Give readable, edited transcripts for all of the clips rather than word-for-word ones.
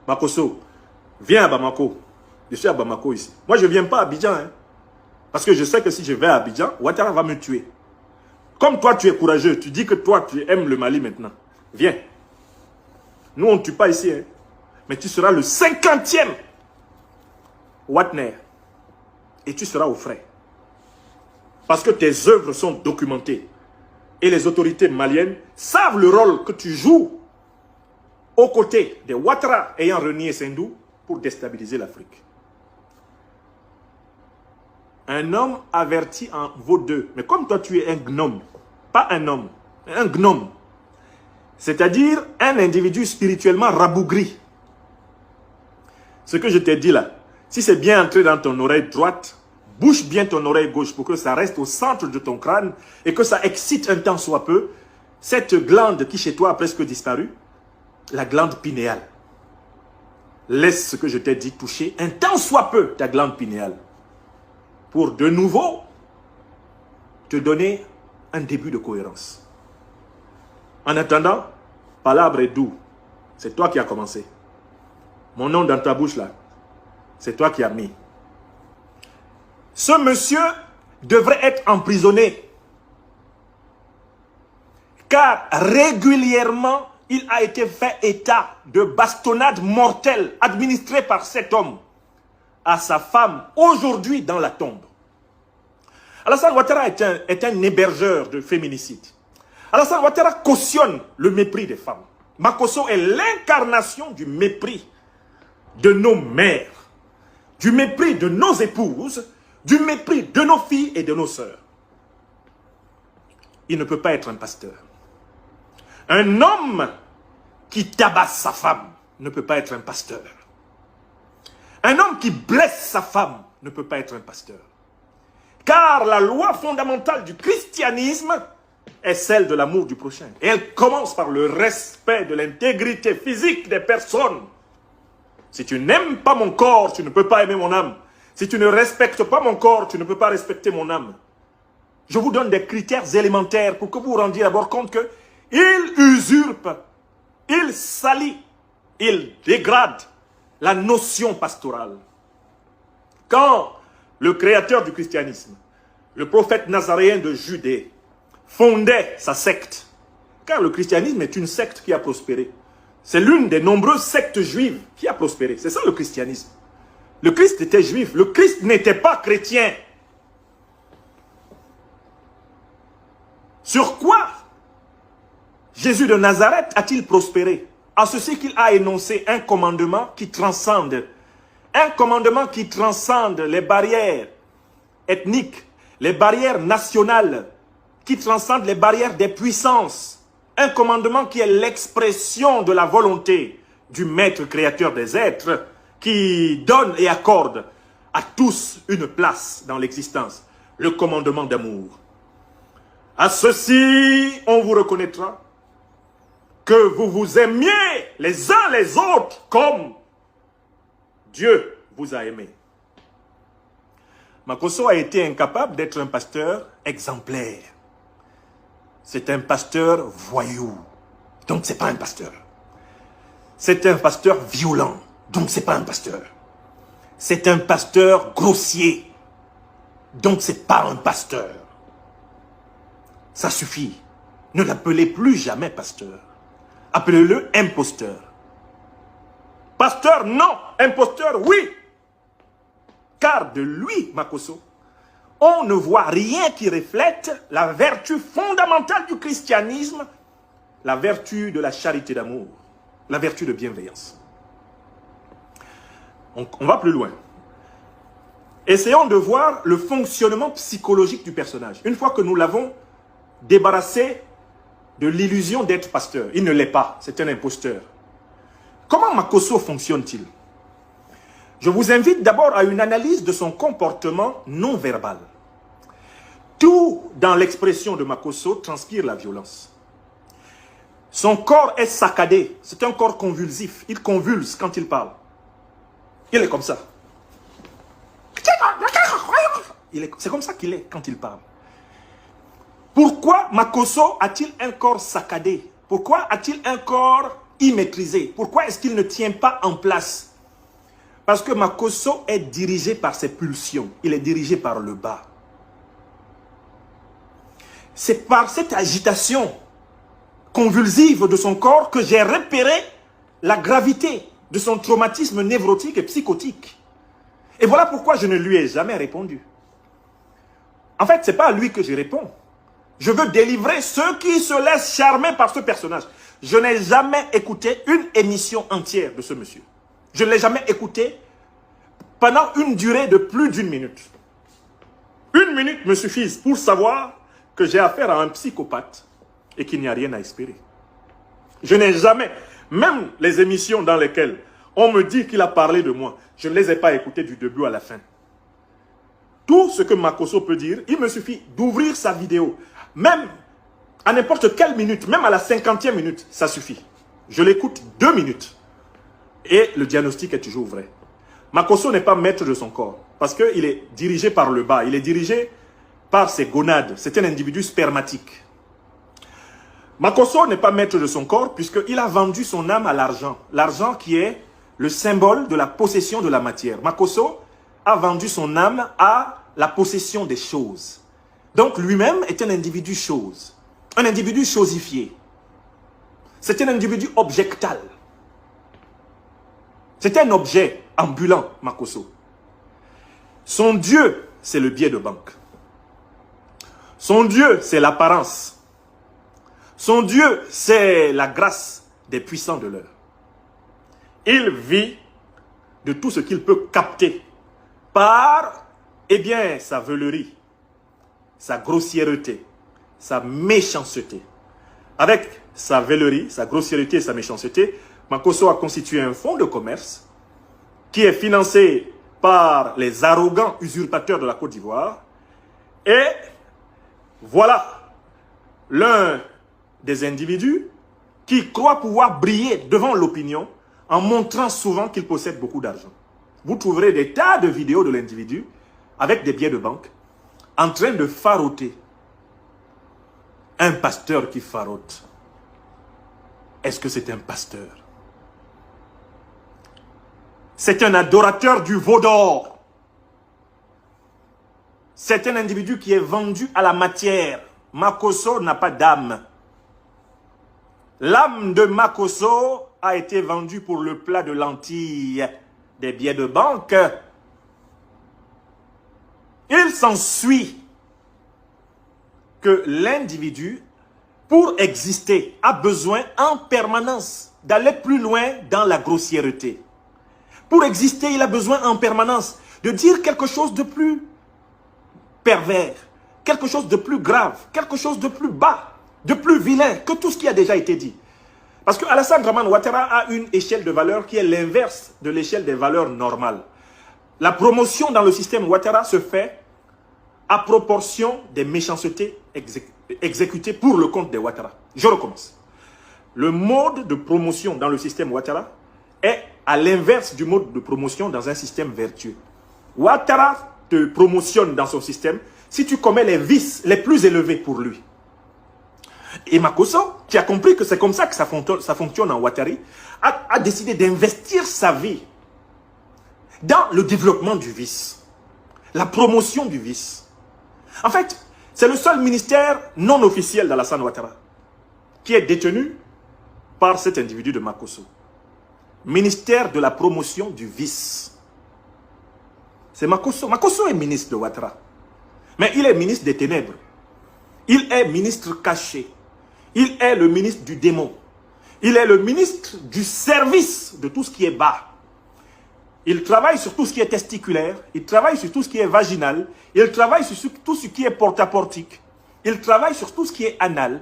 Makosso, viens à Bamako. Je suis à Bamako ici. Moi, je ne viens pas à Abidjan. Hein, parce que je sais que si je vais à Abidjan, Ouattara va me tuer. Comme toi, tu es courageux. Tu dis que toi, tu aimes le Mali maintenant. Viens. Nous, on ne tue pas ici. Hein, mais tu seras le 50e Watner. Et tu seras au frais. Parce que tes œuvres sont documentées. Et les autorités maliennes savent le rôle que tu joues aux côtés des Ouattara ayant renié Sendou pour déstabiliser l'Afrique. Un homme averti en vaut deux. Mais comme toi, tu es un gnome, pas un homme, un gnome, c'est-à-dire un individu spirituellement rabougri. Ce que je t'ai dit là, si c'est bien entré dans ton oreille droite, bouge bien ton oreille gauche pour que ça reste au centre de ton crâne et que ça excite un tant soit peu cette glande qui chez toi a presque disparu, la glande pinéale. Laisse ce que je t'ai dit toucher un tant soit peu ta glande pinéale pour de nouveau te donner un début de cohérence. En attendant, Palabre est doux. C'est toi qui as commencé. Mon nom dans ta bouche là, c'est toi qui as mis. Ce monsieur devrait être emprisonné. Car régulièrement, il a été fait état de bastonnade mortelle administrée par cet homme à sa femme aujourd'hui dans la tombe. Alassane Ouattara est un hébergeur de féminicide. Alassane Ouattara cautionne le mépris des femmes. Makosso est l'incarnation du mépris de nos mères, du mépris de nos épouses, du mépris de nos filles et de nos sœurs. Il ne peut pas être un pasteur. Un homme qui tabasse sa femme ne peut pas être un pasteur. Un homme qui blesse sa femme ne peut pas être un pasteur. Car la loi fondamentale du christianisme est celle de l'amour du prochain. Et elle commence par le respect de l'intégrité physique des personnes. Si tu n'aimes pas mon corps, tu ne peux pas aimer mon âme. Si tu ne respectes pas mon corps, tu ne peux pas respecter mon âme. Je vous donne des critères élémentaires pour que vous vous rendiez d'abord compte que il usurpe, il salit, il dégrade la notion pastorale. Quand le créateur du christianisme, le prophète nazaréen de Judée, fondait sa secte, car le christianisme est une secte qui a prospéré. C'est l'une des nombreuses sectes juives qui a prospéré. C'est ça le christianisme. Le Christ était juif, le Christ n'était pas chrétien. Sur quoi Jésus de Nazareth a-t-il prospéré? En ceci qu'il a énoncé un commandement qui transcende. Un commandement qui transcende les barrières ethniques, les barrières nationales, qui transcende les barrières des puissances. Un commandement qui est l'expression de la volonté du maître créateur des êtres, qui donne et accorde à tous une place dans l'existence. Le commandement d'amour. À ceci, on vous reconnaîtra que vous vous aimiez les uns les autres comme Dieu vous a aimé. Makosso a été incapable d'être un pasteur exemplaire. C'est un pasteur voyou. Donc c'est pas un pasteur. C'est un pasteur violent. Donc c'est pas un pasteur. C'est un pasteur grossier. Donc c'est pas un pasteur. Ça suffit. Ne l'appelez plus jamais pasteur. Appelez-le imposteur. Pasteur, non. Imposteur, oui. Car de lui, Makosso, on ne voit rien qui reflète la vertu fondamentale du christianisme, la vertu de la charité d'amour, la vertu de bienveillance. On va plus loin. Essayons de voir le fonctionnement psychologique du personnage. Une fois que nous l'avons débarrassé de l'illusion d'être pasteur, il ne l'est pas, c'est un imposteur. Comment Makosso fonctionne-t-il? Je vous invite d'abord à une analyse de son comportement non verbal. Tout dans l'expression de Makosso transpire la violence. Son corps est saccadé, c'est un corps convulsif, il convulse quand il parle. Il est comme ça. C'est comme ça qu'il est quand il parle. Pourquoi Makosso a-t-il un corps saccadé? Pourquoi a-t-il un corps y maîtriser. Pourquoi est-ce qu'il ne tient pas en place? Parce que Makosso est dirigé par ses pulsions. Il est dirigé par le bas. C'est par cette agitation convulsive de son corps que j'ai repéré la gravité de son traumatisme névrotique et psychotique. Et voilà pourquoi je ne lui ai jamais répondu. En fait, ce n'est pas à lui que je réponds. Je veux délivrer ceux qui se laissent charmer par ce personnage. Je n'ai jamais écouté une émission entière de ce monsieur. Je ne l'ai jamais écouté pendant une durée de plus d'1 minute. 1 minute me suffit pour savoir que j'ai affaire à un psychopathe et qu'il n'y a rien à espérer. Je n'ai jamais, même les émissions dans lesquelles on me dit qu'il a parlé de moi, je ne les ai pas écoutées du début à la fin. Tout ce que Makosso peut dire, il me suffit d'ouvrir sa vidéo. Même à n'importe quelle minute, même à la 50e minute, ça suffit. Je l'écoute 2 minutes. Et le diagnostic est toujours vrai. Makosso n'est pas maître de son corps. Parce qu'il est dirigé par le bas. Il est dirigé par ses gonades. C'est un individu spermatique. Makosso n'est pas maître de son corps puisqu'il a vendu son âme à l'argent. L'argent qui est le symbole de la possession de la matière. Makosso a vendu son âme à la possession des choses. Donc lui-même est un individu chose. Un individu chosifié. C'est un individu objectal. C'est un objet ambulant, Makosso. Son Dieu, c'est le billet de banque. Son Dieu, c'est l'apparence. Son Dieu, c'est la grâce des puissants de l'heure. Il vit de tout ce qu'il peut capter par, eh bien, sa veulerie, sa grossièreté, sa méchanceté. Avec sa veulerie, sa grossièreté et sa méchanceté, Makosso a constitué un fonds de commerce qui est financé par les arrogants usurpateurs de la Côte d'Ivoire. Et voilà l'un des individus qui croit pouvoir briller devant l'opinion en montrant souvent qu'il possède beaucoup d'argent. Vous trouverez des tas de vidéos de l'individu avec des billets de banque en train de faroter. Un pasteur qui farote. Est-ce que c'est un pasteur? C'est un adorateur du veau d'or. C'est un individu qui est vendu à la matière. Makosso n'a pas d'âme. L'âme de Makosso a été vendue pour le plat de lentilles des billets de banque. Il s'ensuit que l'individu, pour exister, a besoin en permanence d'aller plus loin dans la grossièreté. Pour exister, il a besoin en permanence de dire quelque chose de plus pervers, quelque chose de plus grave, quelque chose de plus bas, de plus vilain que tout ce qui a déjà été dit. Parce que Alassane Dramane Ouattara a une échelle de valeur qui est l'inverse de l'échelle des valeurs normales. La promotion dans le système Ouattara se fait à proportion des méchancetés exécutées pour le compte des Ouattara. Je recommence. Le mode de promotion dans le système Ouattara est à l'inverse du mode de promotion dans un système vertueux. Ouattara te promotionne dans son système si tu commets les vices les plus élevés pour lui. Et Makosso, qui a compris que c'est comme ça que ça fonctionne en Ouattari, a décidé d'investir sa vie dans le développement du vice, la promotion du vice. En fait, c'est le seul ministère non officiel d'Alassane Ouattara qui est détenu par cet individu de Makosso. Ministère de la promotion du vice. C'est Makosso. Makosso est ministre de Ouattara. Mais il est ministre des ténèbres. Il est ministre caché. Il est le ministre du démon. Il est le ministre du service de tout ce qui est bas. Il travaille sur tout ce qui est testiculaire. Il travaille sur tout ce qui est vaginal. Il travaille sur tout ce qui est portaportique. Il travaille sur tout ce qui est anal.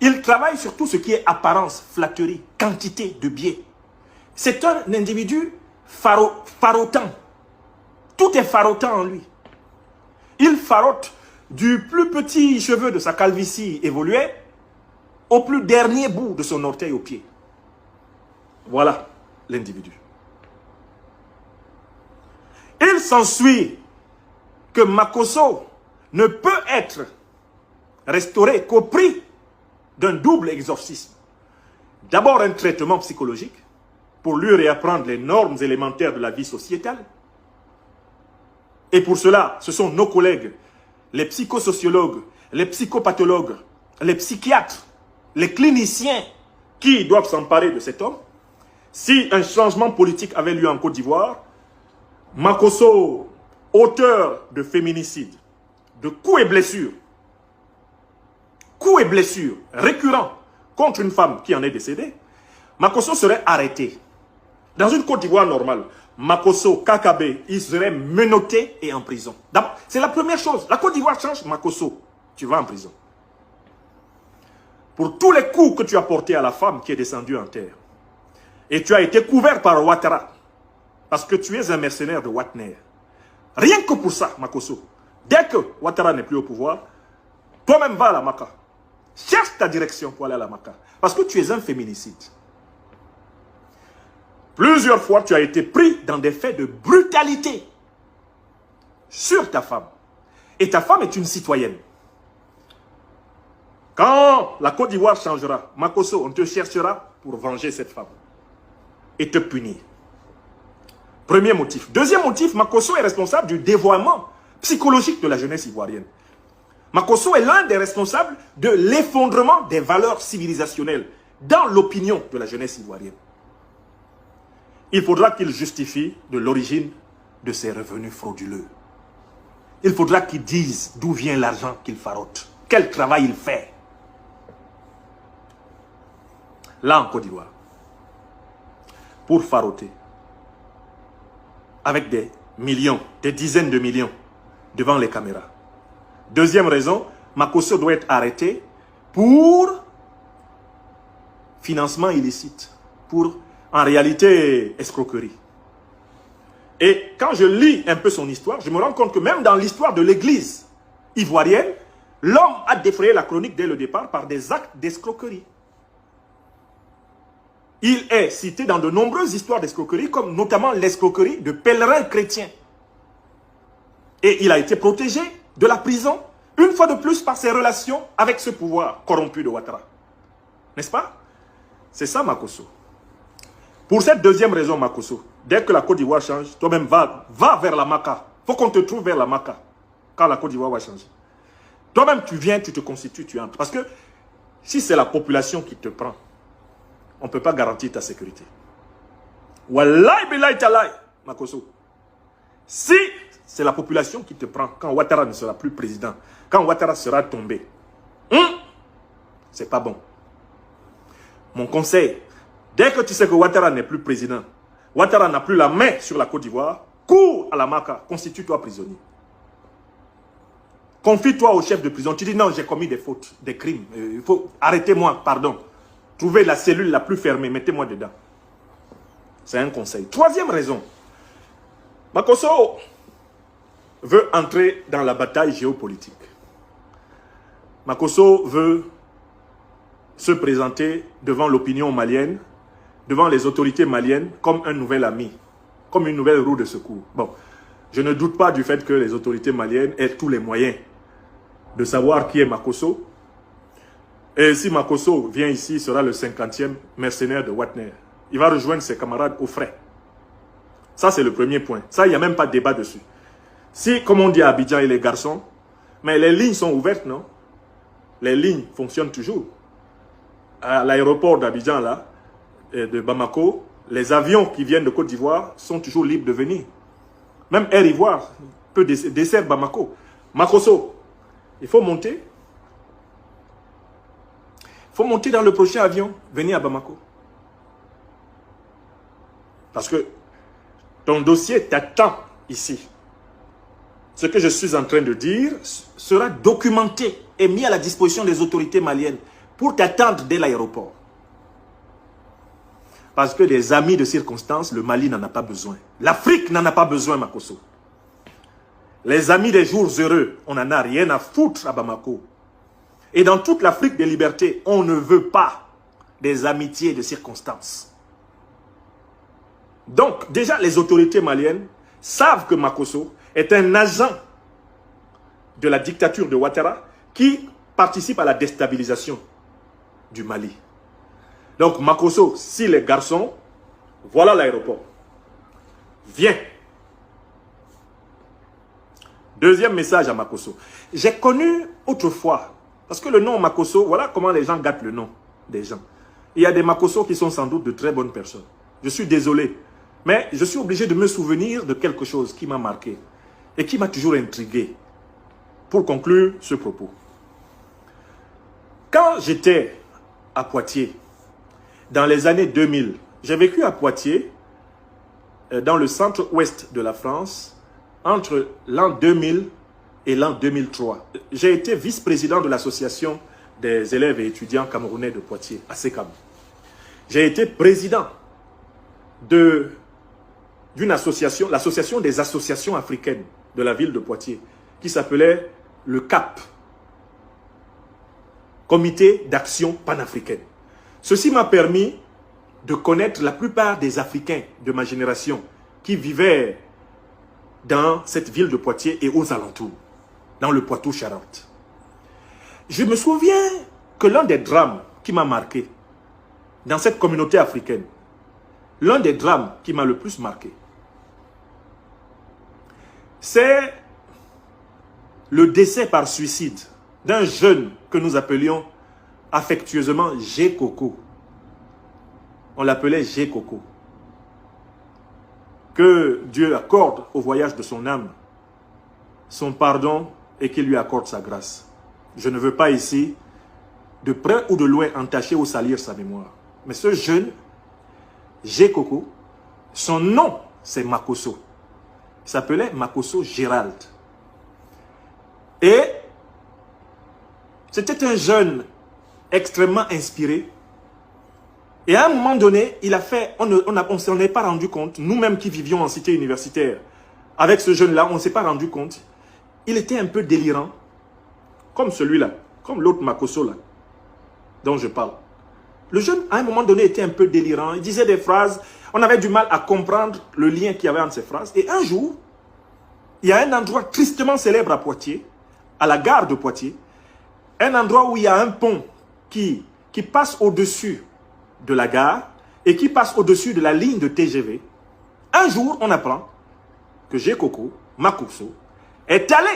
Il travaille sur tout ce qui est apparence, flatterie, quantité de biais. C'est un individu farotant. Tout est farotant en lui. Il farote du plus petit cheveu de sa calvitie évoluée au plus dernier bout de son orteil au pied. Voilà l'individu. Il s'ensuit que Makosso ne peut être restauré qu'au prix d'un double exorcisme. D'abord un traitement psychologique pour lui réapprendre les normes élémentaires de la vie sociétale. Et pour cela, ce sont nos collègues, les psychosociologues, les psychopathologues, les psychiatres, les cliniciens qui doivent s'emparer de cet homme. Si un changement politique avait lieu en Côte d'Ivoire, Makosso, auteur de féminicide, de coups et blessures récurrents contre une femme qui en est décédée, Makosso serait arrêté. Dans une Côte d'Ivoire normale, Makosso, KKB, il serait menotté et en prison. C'est la première chose. La Côte d'Ivoire change, Makosso, tu vas en prison. Pour tous les coups que tu as portés à la femme qui est descendue en terre. Et tu as été couvert par Ouattara. Parce que tu es un mercenaire de Wagner. Rien que pour ça, Makosso. Dès que Ouattara n'est plus au pouvoir, toi-même va à la Maka. Cherche ta direction pour aller à la Maka. Parce que tu es un féminicide. Plusieurs fois, tu as été pris dans des faits de brutalité sur ta femme. Et ta femme est une citoyenne. Quand la Côte d'Ivoire changera, Makosso, on te cherchera pour venger cette femme. Et te punir. Premier motif. Deuxième motif, Makosso est responsable du dévoiement psychologique de la jeunesse ivoirienne. Makosso est l'un des responsables de l'effondrement des valeurs civilisationnelles dans l'opinion de la jeunesse ivoirienne. Il faudra qu'il justifie de l'origine de ses revenus frauduleux. Il faudra qu'il dise d'où vient l'argent qu'il farote, quel travail il fait. Là en Côte d'Ivoire, pour faroter, avec des millions, des dizaines de millions devant les caméras. Deuxième raison, Makosso doit être arrêté pour financement illicite, pour en réalité escroquerie. Et quand je lis un peu son histoire, je me rends compte que même dans l'histoire de l'église ivoirienne, l'homme a défrayé la chronique dès le départ par des actes d'escroquerie. Il est cité dans de nombreuses histoires d'escroquerie, comme notamment l'escroquerie de pèlerins chrétiens. Et il a été protégé de la prison, une fois de plus, par ses relations avec ce pouvoir corrompu de Ouattara. N'est-ce pas? C'est ça, Makosso. Pour cette deuxième raison, Makosso, dès que la Côte d'Ivoire change, toi-même va vers la Maka. Il faut qu'on te trouve vers la Maka, quand la Côte d'Ivoire va changer. Toi-même, tu viens, tu te constitues, tu entres. Parce que si c'est la population qui te prend, on ne peut pas garantir ta sécurité. Wallahi billahi talai, Makosso. Si c'est la population qui te prend, quand Ouattara ne sera plus président, quand Ouattara sera tombé, c'est pas bon. Mon conseil, dès que tu sais que Ouattara n'est plus président, Ouattara n'a plus la main sur la Côte d'Ivoire, cours à la Maka, constitue-toi prisonnier. Confie-toi au chef de prison. Tu dis non, j'ai commis des fautes, des crimes. Il faut arrêtez-moi, pardon. Trouvez la cellule la plus fermée, mettez-moi dedans. C'est un conseil. Troisième raison. Makosso veut entrer dans la bataille géopolitique. Makosso veut se présenter devant l'opinion malienne, devant les autorités maliennes, comme un nouvel ami, comme une nouvelle roue de secours. Bon, je ne doute pas du fait que les autorités maliennes aient tous les moyens de savoir qui est Makosso. Et si Makosso vient ici, il sera le 50e mercenaire de Wagner. Il va rejoindre ses camarades au frais. Ça, c'est le premier point. Ça, il n'y a même pas de débat dessus. Si, comme on dit à Abidjan et les garçons, mais les lignes sont ouvertes, non? Les lignes fonctionnent toujours. À l'aéroport d'Abidjan, là, de Bamako, les avions qui viennent de Côte d'Ivoire sont toujours libres de venir. Même Air Ivoire peut desservir Bamako. Makosso, il faut monter. Il faut monter dans le prochain avion, venir à Bamako. Parce que ton dossier t'attend ici. Ce que je suis en train de dire sera documenté et mis à la disposition des autorités maliennes pour t'attendre dès l'aéroport. Parce que des amis de circonstance, le Mali n'en a pas besoin. L'Afrique n'en a pas besoin, Makosso. Les amis des jours heureux, on n'en a rien à foutre à Bamako. Et dans toute l'Afrique des libertés, on ne veut pas des amitiés de circonstance. Donc, déjà, les autorités maliennes savent que Makosso est un agent de la dictature de Ouattara qui participe à la déstabilisation du Mali. Donc, Makosso, si les garçons, voilà l'aéroport. Viens. Deuxième message à Makosso. J'ai connu autrefois, parce que le nom Makosso, voilà comment les gens gâtent le nom des gens. Il y a des Makosso qui sont sans doute de très bonnes personnes. Je suis désolé, mais je suis obligé de me souvenir de quelque chose qui m'a marqué et qui m'a toujours intrigué. Pour conclure ce propos. Quand j'étais à Poitiers, dans les années 2000, j'ai vécu à Poitiers, dans le centre-ouest de la France, entre l'an 2000 et l'an 2003. J'ai été vice-président de l'association des élèves et étudiants camerounais de Poitiers, ASECAM. J'ai été président d'une association, l'association des associations africaines de la ville de Poitiers, qui s'appelait le CAP, Comité d'action panafricaine. Ceci m'a permis de connaître la plupart des Africains de ma génération qui vivaient dans cette ville de Poitiers et aux alentours, dans le Poitou-Charentes. Je me souviens que l'un des drames qui m'a marqué dans cette communauté africaine, l'un des drames qui m'a le plus marqué, c'est le décès par suicide d'un jeune que nous appelions affectueusement G. Coco. On l'appelait G. Coco. Que Dieu accorde au voyage de son âme son pardon et qu'il lui accorde sa grâce. Je ne veux pas ici, de près ou de loin, entacher ou salir sa mémoire. Mais ce jeune, G. Coco, son nom, c'est Makosso. Il s'appelait Makosso Gérald. Et c'était un jeune extrêmement inspiré. Et à un moment donné, il a fait, on ne s'en est pas rendu compte, nous-mêmes qui vivions en cité universitaire, avec ce jeune-là, on ne s'est pas rendu compte. Il était un peu délirant, comme celui-là, comme l'autre Makosso là, dont je parle. Le jeune, à un moment donné, était un peu délirant. Il disait des phrases, on avait du mal à comprendre le lien qu'il y avait entre ces phrases. Et un jour, il y a un endroit tristement célèbre à Poitiers, à la gare de Poitiers, un endroit où il y a un pont qui passe au-dessus de la gare et qui passe au-dessus de la ligne de TGV. Un jour, on apprend que G. Coco, Makosso, est allé.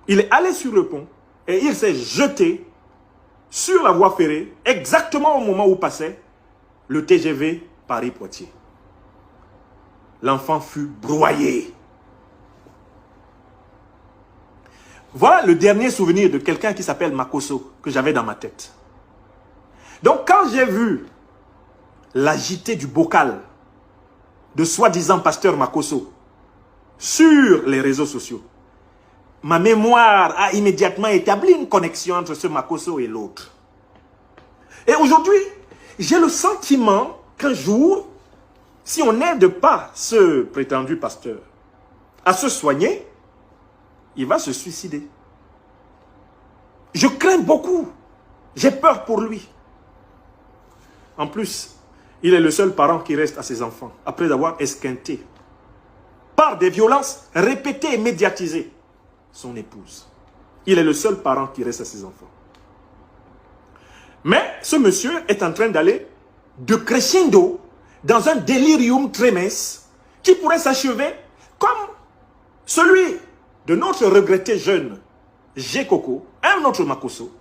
Il est allé sur le pont et il s'est jeté sur la voie ferrée exactement au moment où passait le TGV Paris-Poitiers. L'enfant fut broyé. Voilà le dernier souvenir de quelqu'un qui s'appelle Makosso que j'avais dans ma tête. Donc quand j'ai vu l'agité du bocal de soi-disant pasteur Makosso sur les réseaux sociaux, ma mémoire a immédiatement établi une connexion entre ce Makosso et l'autre. Et aujourd'hui, j'ai le sentiment qu'un jour, si on n'aide pas ce prétendu pasteur à se soigner, il va se suicider. Je crains beaucoup. J'ai peur pour lui. En plus, il est le seul parent qui reste à ses enfants, après avoir esquinté, par des violences répétées et médiatisées, son épouse. Il est le seul parent qui reste à ses enfants. Mais ce monsieur est en train d'aller de crescendo dans un délirium tremens qui pourrait s'achever comme celui de notre regretté jeune G. Coco, un autre Makosso,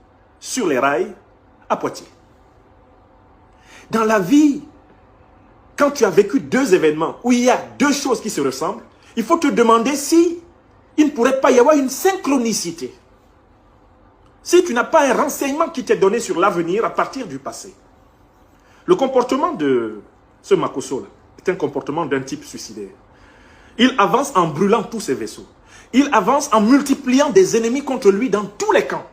sur les rails à Poitiers. Dans la vie, quand tu as vécu deux événements où il y a deux choses qui se ressemblent, il faut te demander si il ne pourrait pas y avoir une synchronicité. Si tu n'as pas un renseignement qui t'est donné sur l'avenir à partir du passé. Le comportement de ce Makosso est un comportement d'un type suicidaire. Il avance en brûlant tous ses vaisseaux. Il avance en multipliant des ennemis contre lui dans tous les camps.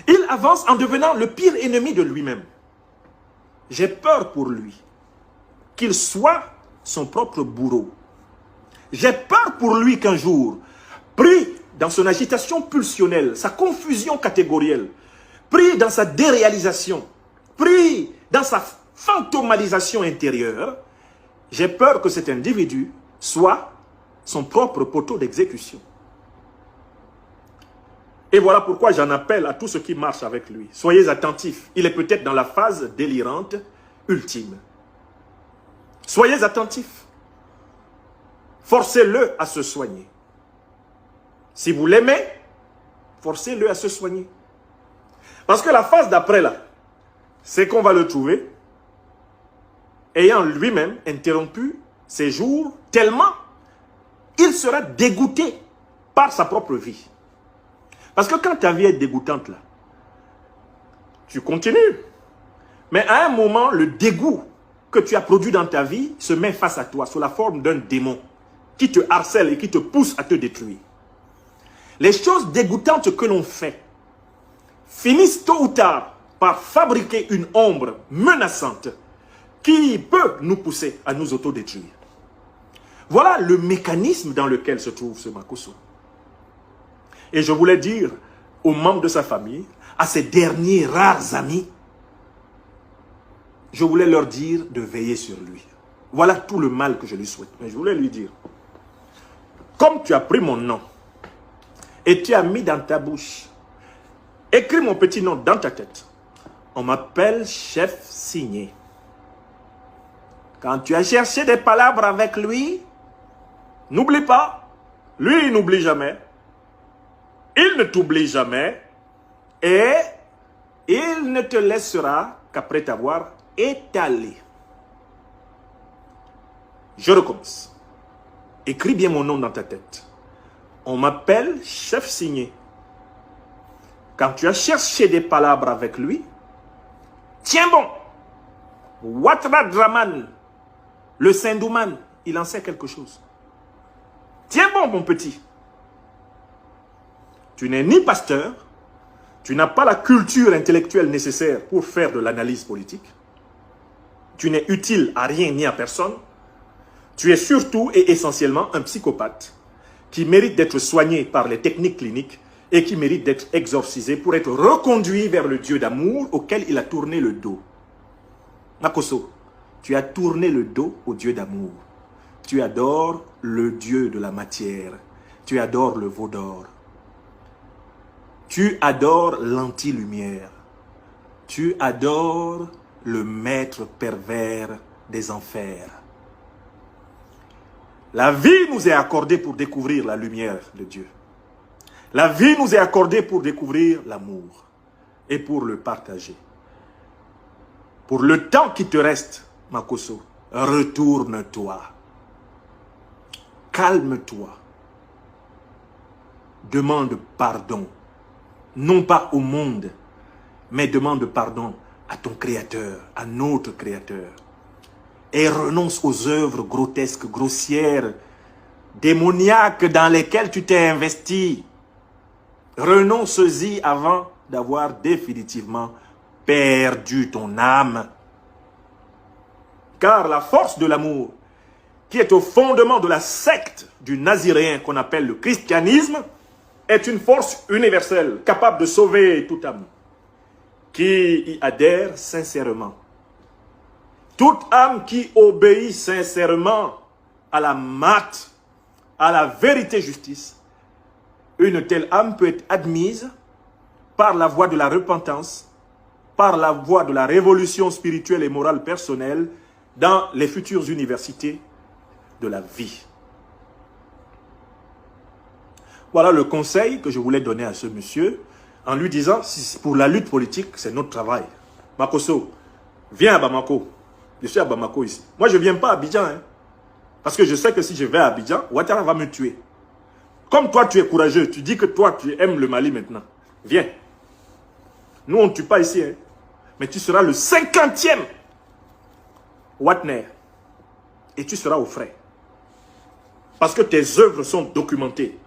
Il avance en devenant le pire ennemi de lui-même. J'ai peur pour lui qu'il soit son propre bourreau. J'ai peur pour lui qu'un jour, pris dans son agitation pulsionnelle, sa confusion catégorielle, pris dans sa déréalisation, pris dans sa fantomalisation intérieure, j'ai peur que cet individu soit son propre poteau d'exécution. Et voilà pourquoi j'en appelle à tous ceux qui marchent avec lui. Soyez attentifs. Il est peut-être dans la phase délirante ultime. Soyez attentifs. Forcez-le à se soigner. Si vous l'aimez, forcez-le à se soigner. Parce que la phase d'après là, c'est qu'on va le trouver ayant lui-même interrompu ses jours tellement il sera dégoûté par sa propre vie. Parce que quand ta vie est dégoûtante là, tu continues. Mais à un moment, le dégoût que tu as produit dans ta vie se met face à toi sous la forme d'un démon qui te harcèle et qui te pousse à te détruire. Les choses dégoûtantes que l'on fait finissent tôt ou tard par fabriquer une ombre menaçante qui peut nous pousser à nous autodétruire. Voilà le mécanisme dans lequel se trouve ce Makosso. Et je voulais dire aux membres de sa famille, à ses derniers rares amis, je voulais leur dire de veiller sur lui. Voilà tout le mal que je lui souhaite. Mais je voulais lui dire, comme tu as pris mon nom et tu as mis dans ta bouche, écris mon petit nom dans ta tête. On m'appelle Chef Signé. Quand tu as cherché des palabres avec lui, n'oublie pas, lui il n'oublie jamais. Il ne t'oublie jamais et il ne te laissera qu'après t'avoir étalé. Je recommence. Écris bien mon nom dans ta tête. On m'appelle Chef Signé. Quand tu as cherché des palabres avec lui, tiens bon. Ouattara Draman, le Sindouman, il en sait quelque chose. Tiens bon, mon petit. Tu n'es ni pasteur, tu n'as pas la culture intellectuelle nécessaire pour faire de l'analyse politique. Tu n'es utile à rien ni à personne. Tu es surtout et essentiellement un psychopathe qui mérite d'être soigné par les techniques cliniques et qui mérite d'être exorcisé pour être reconduit vers le Dieu d'amour auquel il a tourné le dos. Makosso, tu as tourné le dos au Dieu d'amour. Tu adores le Dieu de la matière. Tu adores le veau d'or. Tu adores l'anti-lumière. Tu adores le maître pervers des enfers. La vie nous est accordée pour découvrir la lumière de Dieu. La vie nous est accordée pour découvrir l'amour et pour le partager. Pour le temps qui te reste, Makosso, retourne-toi. Calme-toi. Demande pardon. Non pas au monde, mais demande pardon à ton Créateur, à notre Créateur. Et renonce aux œuvres grotesques, grossières, démoniaques dans lesquelles tu t'es investi. Renonce-y avant d'avoir définitivement perdu ton âme. Car la force de l'amour, qui est au fondement de la secte du naziréen qu'on appelle le christianisme, est une force universelle, capable de sauver toute âme, qui y adhère sincèrement. Toute âme qui obéit sincèrement à la mat, à la vérité justice, une telle âme peut être admise par la voie de la repentance, par la voie de la révolution spirituelle et morale personnelle dans les futures universités de la vie. Voilà le conseil que je voulais donner à ce monsieur en lui disant, si pour la lutte politique, c'est notre travail. Makosso, viens à Bamako. Je suis à Bamako ici. Moi, je ne viens pas à Abidjan. Hein, parce que je sais que si je vais à Abidjan, Ouattara va me tuer. Comme toi, tu es courageux. Tu dis que toi, tu aimes le Mali maintenant. Viens. Nous, on ne tue pas ici. Hein, mais tu seras le 50e Watner. Et tu seras au frais. Parce que tes œuvres sont documentées.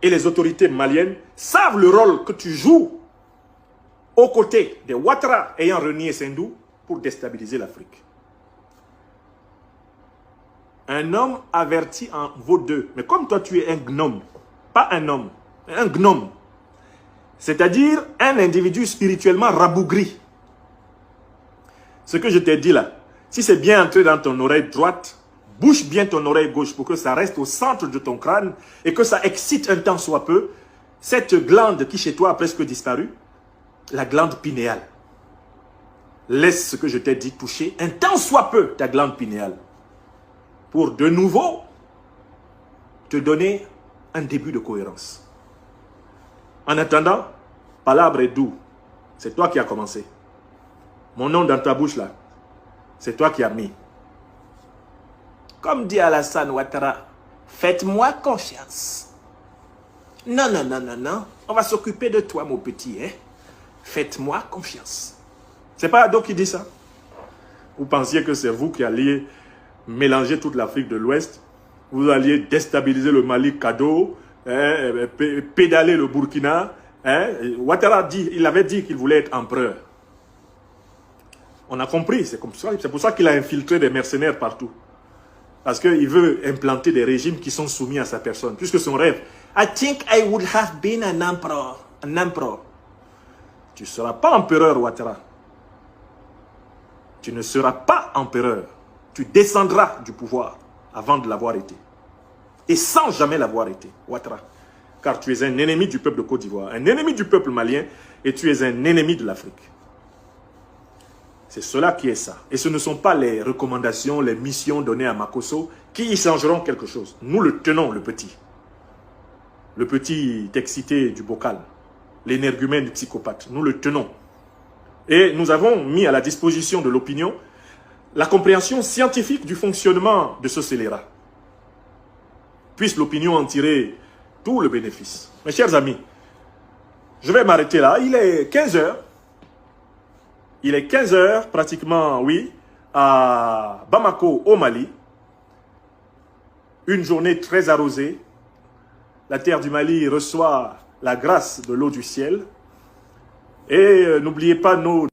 Et les autorités maliennes savent le rôle que tu joues aux côtés des Ouattara ayant renié Sendou pour déstabiliser l'Afrique. Un homme averti en vaut deux. Mais comme toi tu es un gnome, pas un homme, un gnome, c'est-à-dire un individu spirituellement rabougri. Ce que je t'ai dit là, si c'est bien entré dans ton oreille droite, bouche bien ton oreille gauche pour que ça reste au centre de ton crâne et que ça excite un temps soit peu. Cette glande qui chez toi a presque disparu, la glande pinéale. Laisse ce que je t'ai dit toucher un tant soit peu ta glande pinéale pour de nouveau te donner un début de cohérence. En attendant, palabre est doux. C'est toi qui as commencé. Mon nom dans ta bouche là, c'est toi qui as mis. Comme dit Alassane Ouattara, faites-moi confiance. Non, non, non, non, non. On va s'occuper de toi, mon petit. Hein? Faites-moi confiance. C'est pas Ado qui dit ça. Vous pensiez que c'est vous qui alliez mélanger toute l'Afrique de l'Ouest. Vous alliez déstabiliser le Mali cadeau, hein, pédaler le Burkina. Hein? Ouattara il avait dit qu'il voulait être empereur. On a compris. C'est pour ça qu'il a infiltré des mercenaires partout. Parce qu'il veut implanter des régimes qui sont soumis à sa personne. Puisque son rêve, I think I would have been an emperor. An emperor. Tu ne seras pas empereur, Ouattara. Tu ne seras pas empereur. Tu descendras du pouvoir avant de l'avoir été. Et sans jamais l'avoir été, Ouattara. Car tu es un ennemi du peuple de Côte d'Ivoire, un ennemi du peuple malien, et tu es un ennemi de l'Afrique. C'est cela qui est ça. Et ce ne sont pas les recommandations, les missions données à Makosso qui y changeront quelque chose. Nous le tenons, le petit. Le petit excité du bocal. L'énergumène psychopathe. Nous le tenons. Et nous avons mis à la disposition de l'opinion la compréhension scientifique du fonctionnement de ce scélérat. Puisse l'opinion en tirer tout le bénéfice. Mes chers amis, je vais m'arrêter là. Il est 15 h. Il est 15 h pratiquement, oui, à Bamako, au Mali. Une journée très arrosée. La terre du Mali reçoit la grâce de l'eau du ciel. Et n'oubliez pas nos